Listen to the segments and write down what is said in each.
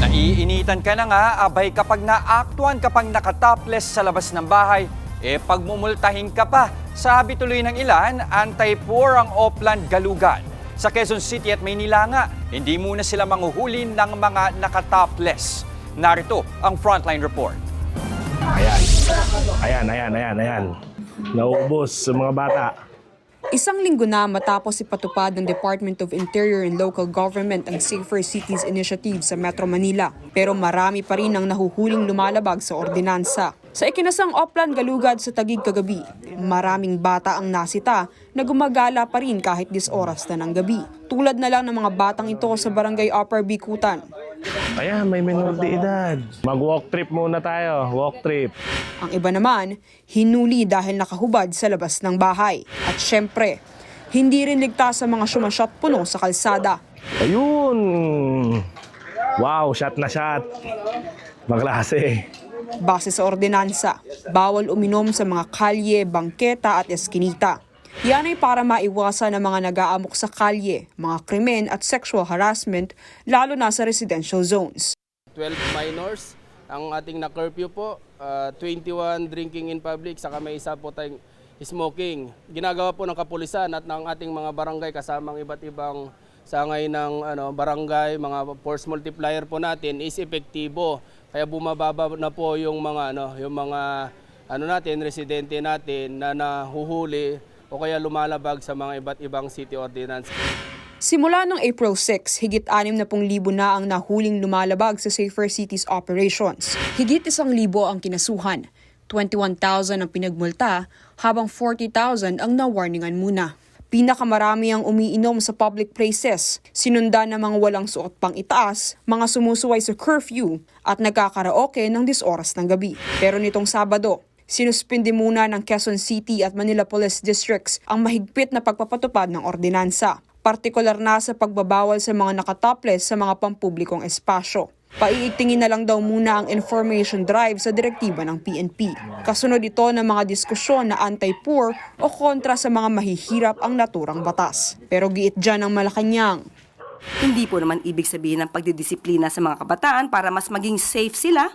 Naiinitan ka na nga, abay kapag naaktuan ka pang nakatopless sa labas ng bahay, pagmumultahin ka pa. Sabi tuloy ng ilan, anti-poor ang Oplan Galugan. Sa Quezon City at Maynila nga, hindi muna sila manghuhuli ng mga nakatopless. Narito ang Frontline Report. Ayan. Naubos sa mga bata. Isang linggo na matapos ipatupad ng Department of Interior and Local Government ang Safer Cities Initiative sa Metro Manila. Pero marami pa rin ang nahuhuling lumalabag sa ordinansa. Sa ikinasang Oplan Galugad sa Taguig kagabi, maraming bata ang nasita na gumagala pa rin kahit 10 oras na ng gabi. Tulad na lang ng mga batang ito sa Barangay Upper Bikutan. Ayan, may minor de edad. Mag-walk trip muna tayo, walk trip. Ang iba naman, hinuli dahil nakahubad sa labas ng bahay. At syempre, hindi rin ligtas sa mga sumasyat puno sa kalsada. Ayun! Wow, shot na shot. Maklase. Base sa ordinansa, bawal uminom sa mga kalye, bangketa at eskinita. Yan ay para maiwasan ang mga nag-aamok sa kalye, mga krimen at sexual harassment, lalo na sa residential zones. 12 minors ang ating na-curfew po, 21 drinking in public, saka may isa po tayong smoking. Ginagawa po ng kapulisan at ng ating mga barangay kasamang iba't ibang sangay ng barangay, mga force multiplier po natin is epektibo. Kaya bumababa na po yung mga natin, residente natin na nahuhuli o kaya lumalabag sa mga iba't ibang city ordinance. Simula ng April 6, higit 60,000 na ang nahuling lumalabag sa Safer Cities operations. Higit 1,000 ang kinasuhan, 21,000 ang pinagmulta, habang 40,000 ang nawarningan muna. Pinakamarami ang umiinom sa public places, sinundan ng mga walang suot pang itaas, mga sumusuway sa curfew at nagkakaraoke ng 10 oras ng gabi. Pero nitong Sabado, sinuspindi muna ng Quezon City at Manila Police Districts ang mahigpit na pagpapatupad ng ordinansa, partikular na sa pagbabawal sa mga nakatopless sa mga pampublikong espasyo. Paiigtingin na lang daw muna ang information drive sa direktiba ng PNP. Kasunod ito ng mga diskusyon na anti-poor o kontra sa mga mahihirap ang naturang batas. Pero giit dyan ang Malacanang. Hindi po naman ibig sabihin ng pagdidisiplina sa mga kabataan para mas maging safe sila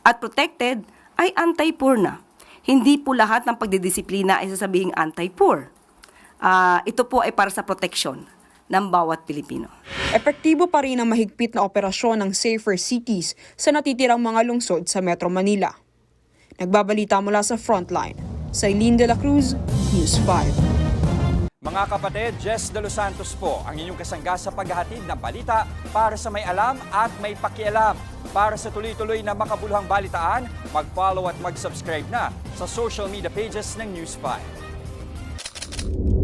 at protected ay anti-poor na. Hindi po lahat ng pagdidisiplina ay sasabihing anti-poor. Ito po ay para sa protection ng bawat Pilipino. Epektibo pa rin ang mahigpit na operasyon ng Safer Cities sa natitirang mga lungsod sa Metro Manila. Nagbabalita mula sa Frontline, Sailin de la Cruz, News 5. Mga kapatid, Jess De Los Santos po ang inyong kasangga sa paghahatid ng balita para sa may alam at may pakialam. Para sa tuloy-tuloy na makabuluhang balitaan, mag-follow at mag-subscribe na sa social media pages ng News 5.